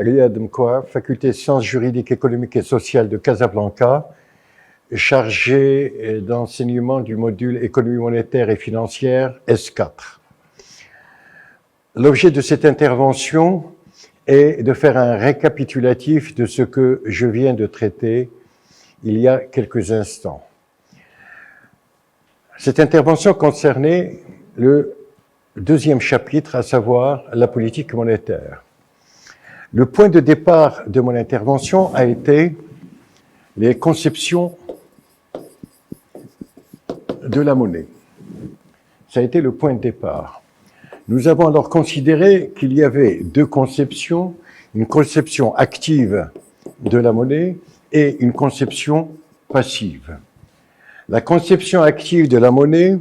Riyad Mkoa, faculté de sciences juridiques, économiques et sociales de Casablanca, chargé d'enseignement du module économie monétaire et financière S4. L'objet de cette intervention est de faire un récapitulatif de ce que je viens de traiter il y a quelques instants. Cette intervention concernait le deuxième chapitre, à savoir la politique monétaire. Le point de départ de mon intervention a été les conceptions de la monnaie. Ça a été le point de départ. Nous avons alors considéré qu'il y avait deux conceptions, une conception active de la monnaie et une conception passive. La conception active de la monnaie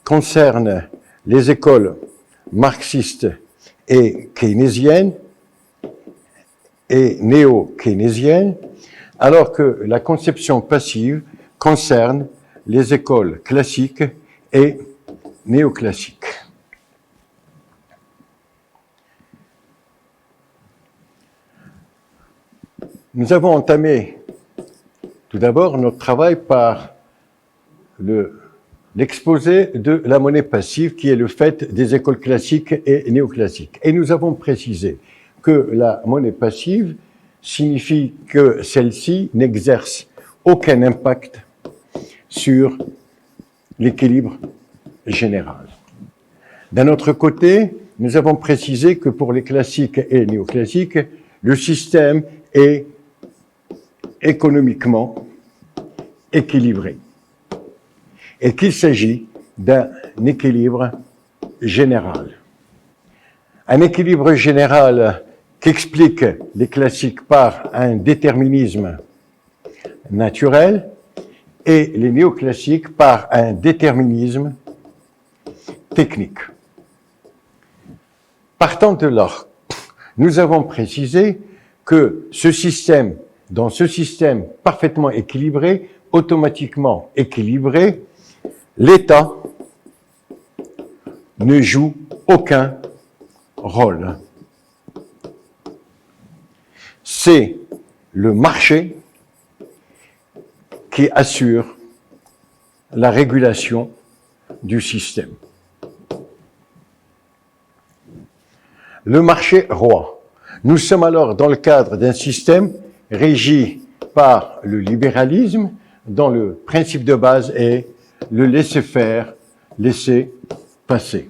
concerne les écoles marxistes et keynésiennes et néo-keynésiennes, alors que la conception passive concerne les écoles classiques et néoclassiques. Nous avons entamé tout d'abord notre travail par l'exposé de la monnaie passive qui est le fait des écoles classiques et néoclassiques. Et nous avons précisé que la monnaie passive signifie que celle-ci n'exerce aucun impact sur l'équilibre général. D'un autre côté, nous avons précisé que pour les classiques et néoclassiques, le système est économiquement équilibré et qu'il s'agit d'un équilibre général. Un équilibre général qu'expliquent les classiques par un déterminisme naturel et les néoclassiques par un déterminisme technique. Partant de là, nous avons précisé que dans ce système parfaitement équilibré, automatiquement équilibré, l'État ne joue aucun rôle. C'est le marché qui assure la régulation du système. Le marché roi. Nous sommes alors dans le cadre d'un système régi par le libéralisme, dont le principe de base est le laisser-faire, laisser-passer.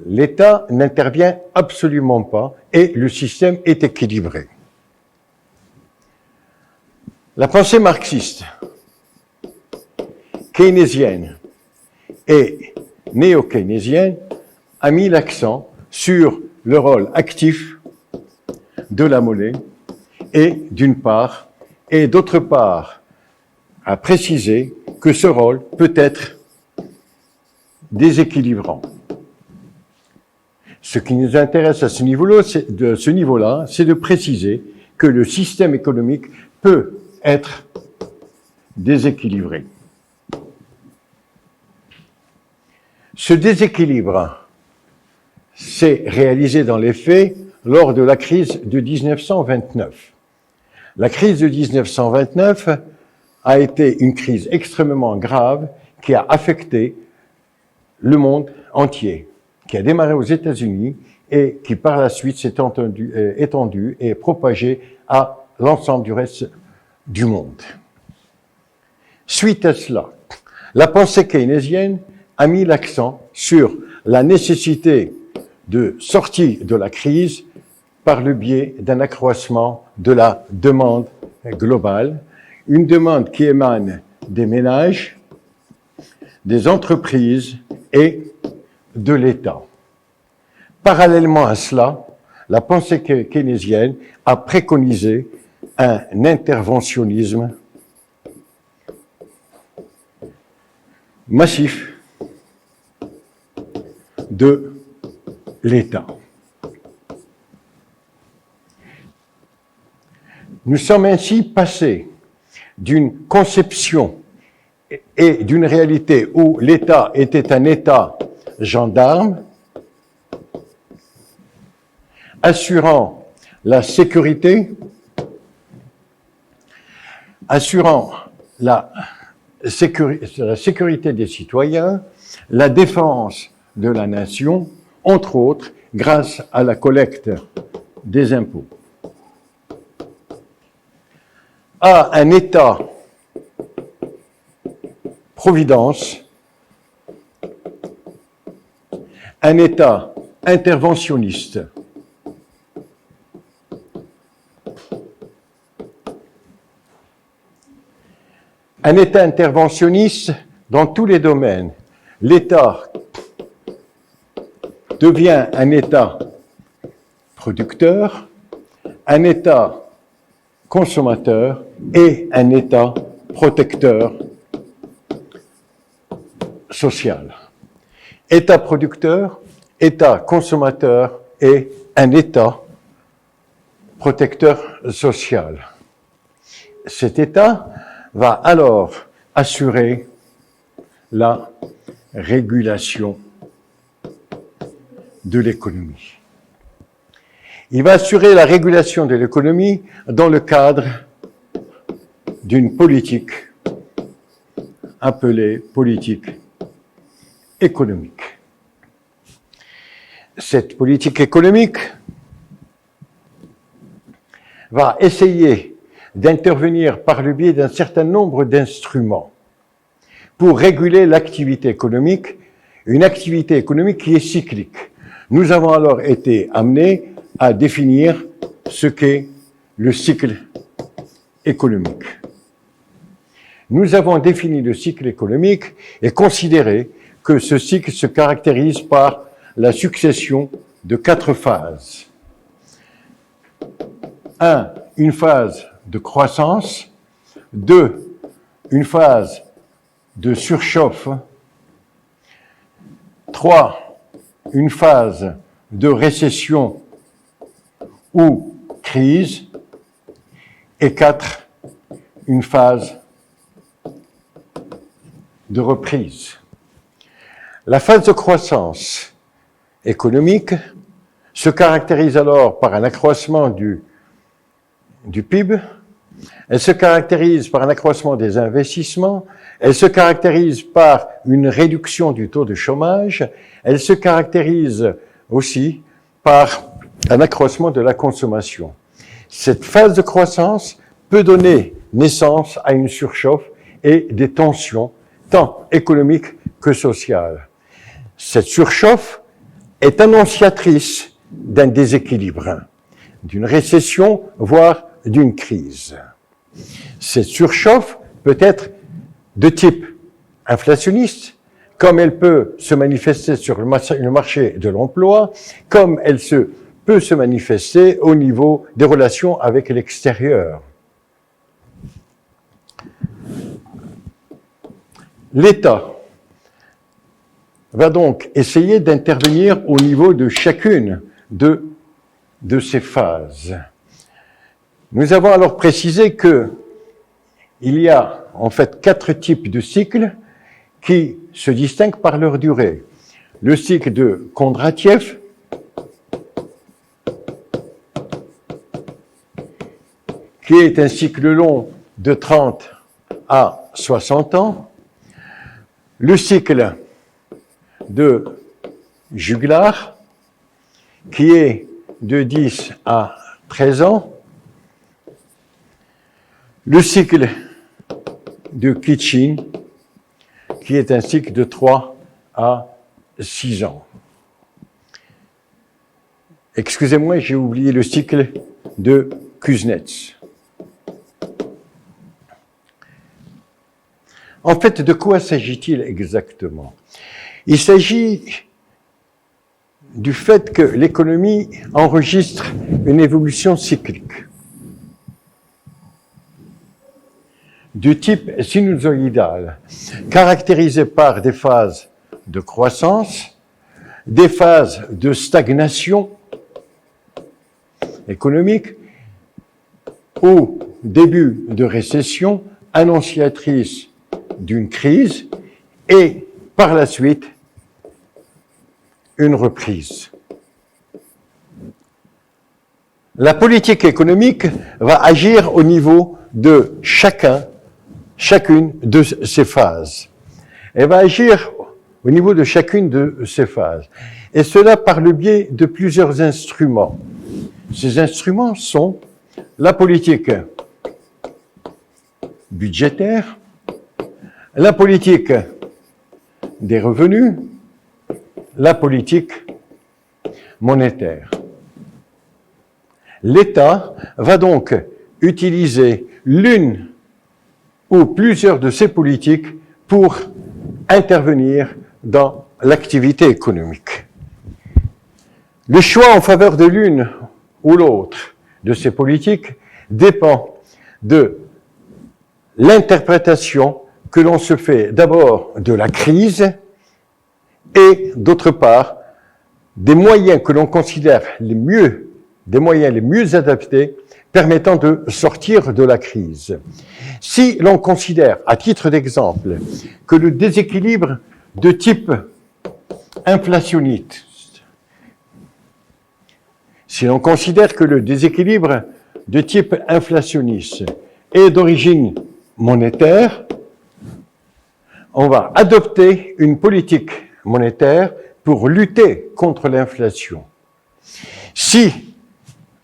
L'État n'intervient absolument pas et le système est équilibré. La pensée marxiste, keynésienne et néo-keynésienne a mis l'accent sur le rôle actif de la monnaie et d'une part, et d'autre part, a précisé que ce rôle peut être déséquilibrant. Ce qui nous intéresse à ce niveau-là, c'est de préciser que le système économique peut être déséquilibré. Ce déséquilibre s'est réalisé dans les faits lors de la crise de 1929. La crise de 1929 a été une crise extrêmement grave qui a affecté le monde entier, qui a démarré aux États-Unis et qui par la suite s'est étendue et propagée à l'ensemble du reste du monde. Suite à cela, la pensée keynésienne a mis l'accent sur la nécessité de sortie de la crise par le biais d'un accroissement de la demande globale, une demande qui émane des ménages, des entreprises et de l'État. Parallèlement à cela, la pensée keynésienne a préconisé un interventionnisme massif de l'État. Nous sommes ainsi passés d'une conception et d'une réalité où l'État était un État gendarme, assurant la sécurité, assurant la sécurité des citoyens, la défense de la nation, entre autres, grâce à la collecte des impôts. A, un État providence, un État interventionniste. Un État interventionniste dans tous les domaines. L'État devient un État producteur, un État consommateur et un État protecteur social. État producteur, État consommateur et un État protecteur social. Cet État va alors assurer la régulation de l'économie. Il va assurer la régulation de l'économie dans le cadre d'une politique appelée politique économique. Cette politique économique va essayer d'intervenir par le biais d'un certain nombre d'instruments pour réguler l'activité économique, une activité économique qui est cyclique. Nous avons alors été amenés à définir ce qu'est le cycle économique. Nous avons défini le cycle économique et considéré que ce cycle se caractérise par la succession de 4 phases. 1. Une phase de croissance. 2. Une phase de surchauffe. 3. Une phase de récession ou crise. Et 4. Une phase de reprise. La phase de croissance économique se caractérise alors par un accroissement du PIB, elle se caractérise par un accroissement des investissements, elle se caractérise par une réduction du taux de chômage, elle se caractérise aussi par un accroissement de la consommation. Cette phase de croissance peut donner naissance à une surchauffe et des tensions, tant économiques que sociales. Cette surchauffe est annonciatrice d'un déséquilibre, d'une récession, voire d'une crise. Cette surchauffe peut être de type inflationniste, comme elle peut se manifester sur le marché de l'emploi, comme elle peut se manifester au niveau des relations avec l'extérieur. L'État va donc essayer d'intervenir au niveau de chacune de ces phases. Nous avons alors précisé qu'il y a en fait 4 types de cycles qui se distinguent par leur durée. Le cycle de Kondratiev, qui est un cycle long de 30 à 60 ans. Le cycle de Juglar, qui est de 10 à 13 ans. Le cycle de Kitchin, qui est un cycle de 3 à 6 ans. Excusez-moi, j'ai oublié le cycle de Kuznets. En fait, de quoi s'agit-il exactement? Il s'agit du fait que l'économie enregistre une évolution cyclique du type sinusoïdal, caractérisée par des phases de croissance, des phases de stagnation économique ou début de récession annonciatrice d'une crise et par la suite une reprise. la politique économique va agir au niveau de chacune de ces phases. Elle va agir au niveau de chacune de ces phases. Et cela par le biais de plusieurs instruments. Ces instruments sont la politique budgétaire, la politique des revenus, la politique monétaire. L'État va donc utiliser l'une ou plusieurs de ces politiques pour intervenir dans l'activité économique. Le choix en faveur de l'une ou l'autre de ces politiques dépend de l'interprétation que l'on se fait d'abord de la crise et d'autre part des moyens que l'on considère les mieux adaptés permettant de sortir de la crise. Si l'on considère, à titre d'exemple, que le déséquilibre de type inflationniste, est d'origine monétaire, on va adopter une politique monétaire pour lutter contre l'inflation. Si,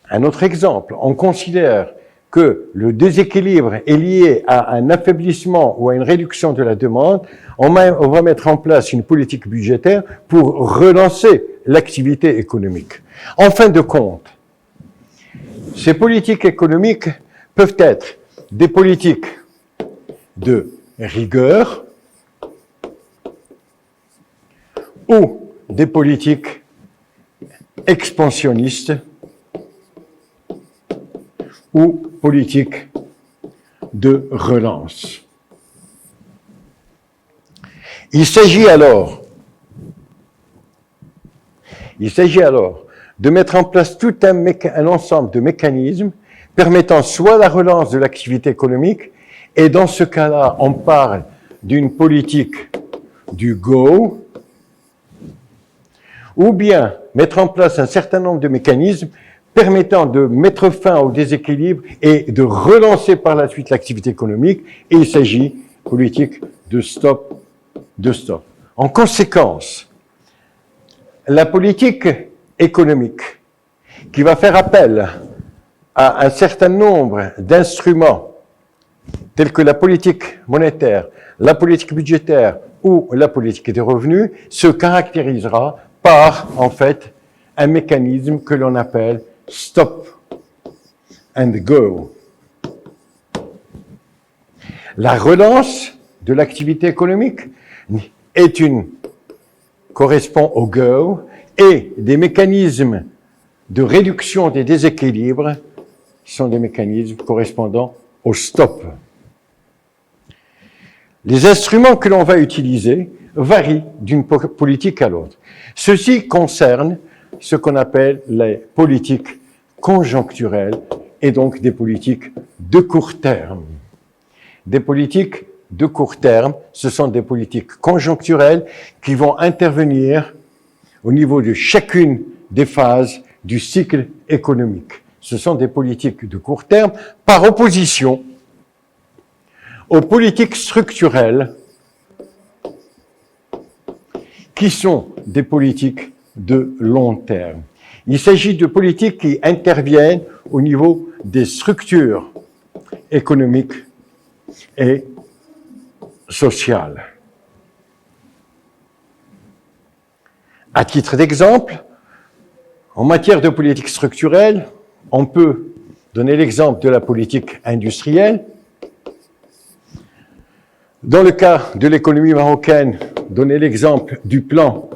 un autre exemple, on considère que le déséquilibre est lié à un affaiblissement ou à une réduction de la demande, on va mettre en place une politique budgétaire pour relancer l'activité économique. En fin de compte, ces politiques économiques peuvent être des politiques de rigueur ou des politiques expansionnistes ou politiques de relance. Il s'agit alors de mettre en place tout un ensemble de mécanismes permettant soit la relance de l'activité économique, et dans ce cas-là, on parle d'une politique du go, ou bien mettre en place un certain nombre de mécanismes permettant de mettre fin au déséquilibre et de relancer par la suite l'activité économique, et il s'agit de politique de stop. En conséquence, la politique économique qui va faire appel à un certain nombre d'instruments tels que la politique monétaire, la politique budgétaire ou la politique des revenus se caractérisera par, en fait, un mécanisme que l'on appelle stop and go. La relance de l'activité économique correspond au go, et des mécanismes de réduction des déséquilibres sont des mécanismes correspondant au stop. Les instruments que l'on va utiliser varient d'une politique à l'autre. Ceci concerne ce qu'on appelle les politiques conjoncturelles et donc des politiques de court terme. Des politiques de court terme, ce sont des politiques conjoncturelles qui vont intervenir au niveau de chacune des phases du cycle économique. Ce sont des politiques de court terme par opposition aux politiques structurelles qui sont des politiques de long terme. Il s'agit de politiques qui interviennent au niveau des structures économiques et sociales. À titre d'exemple, en matière de politique structurelle, on peut donner l'exemple de la politique industrielle. Dans le cas de l'économie marocaine, donner l'exemple du plan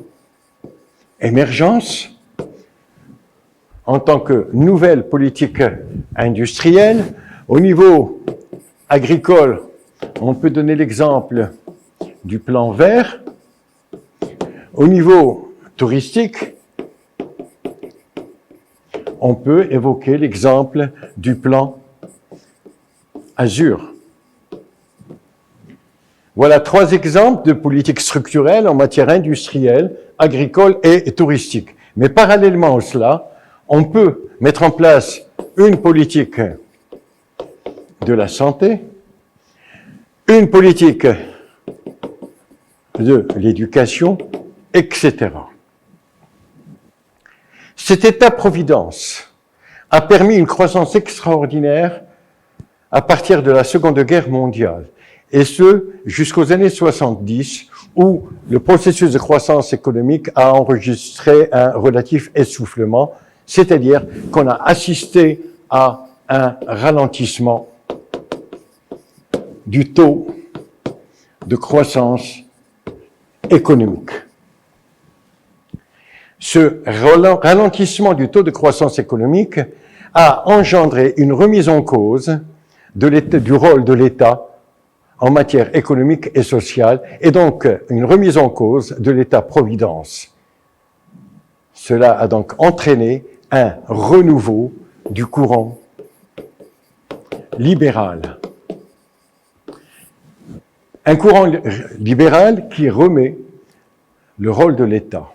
émergence en tant que nouvelle politique industrielle. Au niveau agricole, on peut donner l'exemple du plan vert. Au niveau touristique, on peut évoquer l'exemple du plan Azur. Voilà 3 exemples de politiques structurelles en matière industrielle, agricole et touristique. Mais parallèlement à cela, on peut mettre en place une politique de la santé, une politique de l'éducation, etc. Cet État-providence a permis une croissance extraordinaire à partir de la Seconde Guerre mondiale, et ce, jusqu'aux années 70, où le processus de croissance économique a enregistré un relatif essoufflement, c'est-à-dire qu'on a assisté à un ralentissement du taux de croissance économique. Ce ralentissement du taux de croissance économique a engendré une remise en cause du rôle de l'État en matière économique et sociale, et donc une remise en cause de l'État-providence. Cela a donc entraîné un renouveau du courant libéral. Un courant libéral qui remet le rôle de l'État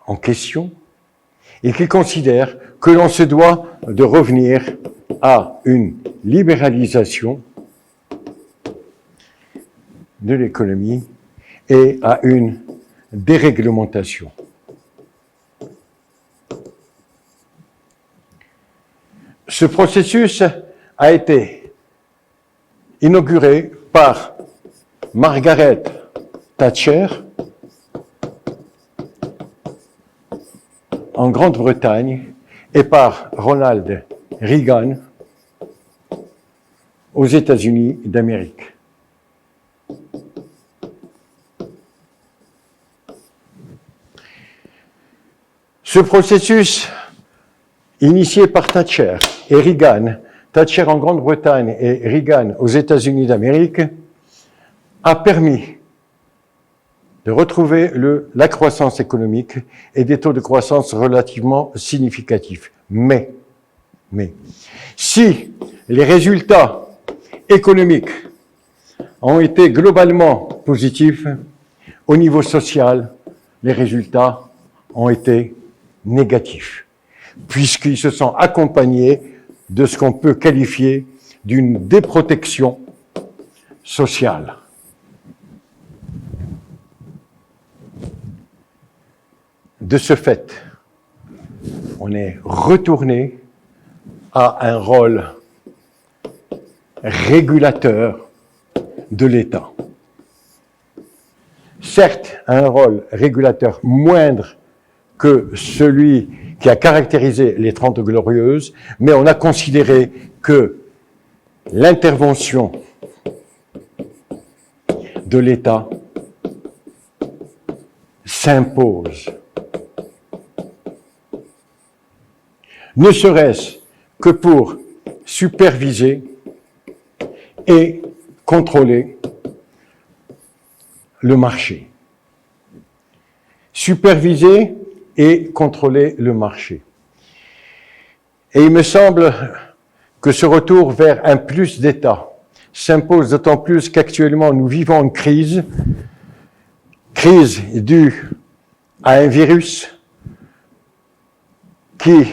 en question et qui considère que l'on se doit de revenir à une libéralisation de l'économie et à une déréglementation. Ce processus a été inauguré par Margaret Thatcher en Grande-Bretagne et par Ronald Reagan aux États-Unis d'Amérique. Ce processus, initié par Thatcher et Reagan, Thatcher en Grande-Bretagne et Reagan aux États-Unis d'Amérique, a permis de retrouver la croissance économique et des taux de croissance relativement significatifs. Mais, si les résultats économiques ont été globalement positifs, au niveau social, les résultats ont été négatifs, puisqu'ils se sont accompagnés de ce qu'on peut qualifier d'une déprotection sociale. De ce fait, on est retourné à un rôle régulateur de l'État. Certes, un rôle régulateur moindre que celui qui a caractérisé les 30 Glorieuses, mais on a considéré que l'intervention de l'État s'impose. Ne serait-ce que pour superviser et contrôler le marché. Superviser et contrôler le marché. Et il me semble que ce retour vers un plus d'État s'impose d'autant plus qu'actuellement nous vivons une crise due à un virus qui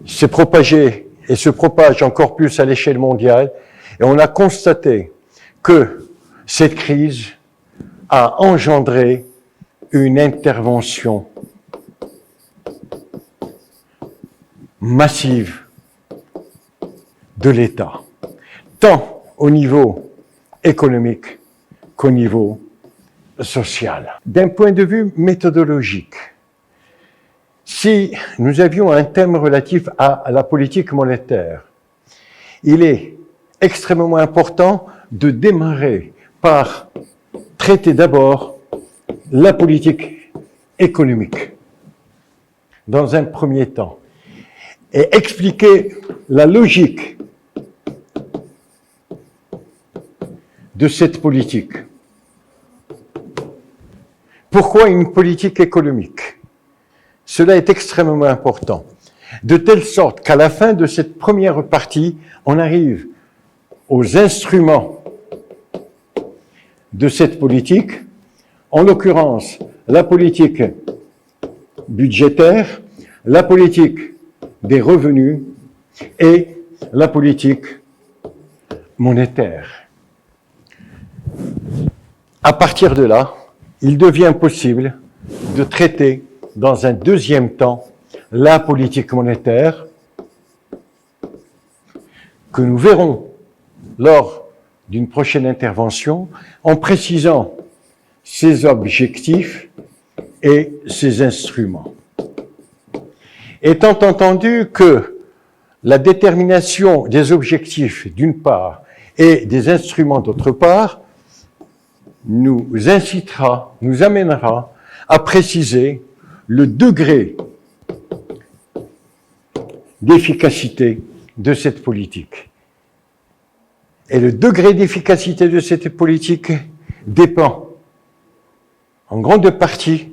s'est propagé et se propage encore plus à l'échelle mondiale. Et on a constaté que cette crise a engendré une intervention massive de l'État, tant au niveau économique qu'au niveau social. D'un point de vue méthodologique, si nous avions un thème relatif à la politique monétaire, il est extrêmement important de démarrer par traiter d'abord la politique économique, dans un premier temps, et expliquer la logique de cette politique. Pourquoi une politique économique? Cela est extrêmement important, de telle sorte qu'à la fin de cette première partie, on arrive aux instruments de cette politique, en l'occurrence la politique budgétaire, la politique des revenus et la politique monétaire. À partir de là, il devient possible de traiter dans un deuxième temps la politique monétaire que nous verrons lors d'une prochaine intervention en précisant ses objectifs et ses instruments. Étant entendu que la détermination des objectifs d'une part et des instruments d'autre part nous incitera, nous amènera à préciser le degré d'efficacité de cette politique. Et le degré d'efficacité de cette politique dépend en grande partie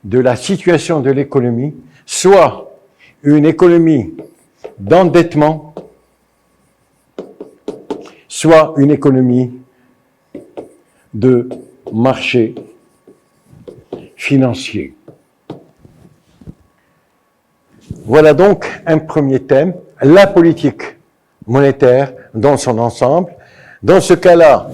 de la situation de l'économie, soit une économie d'endettement, soit une économie de marché financier. Voilà donc un premier thème, la politique monétaire dans son ensemble. Dans ce cas-là,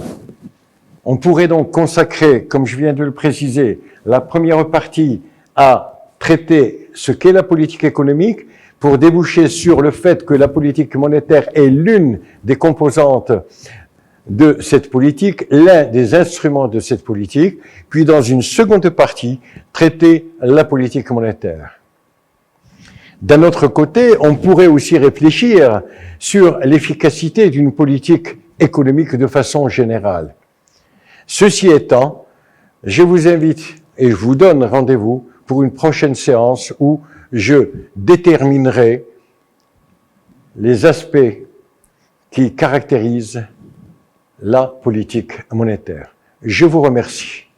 on pourrait donc consacrer, comme je viens de le préciser, la première partie à traiter ce qu'est la politique économique pour déboucher sur le fait que la politique monétaire est l'une des composantes de cette politique, l'un des instruments de cette politique, puis dans une seconde partie, traiter la politique monétaire. D'un autre côté, on pourrait aussi réfléchir sur l'efficacité d'une politique économique de façon générale. Ceci étant, je vous invite et je vous donne rendez-vous pour une prochaine séance où je déterminerai les aspects qui caractérisent la politique monétaire. Je vous remercie.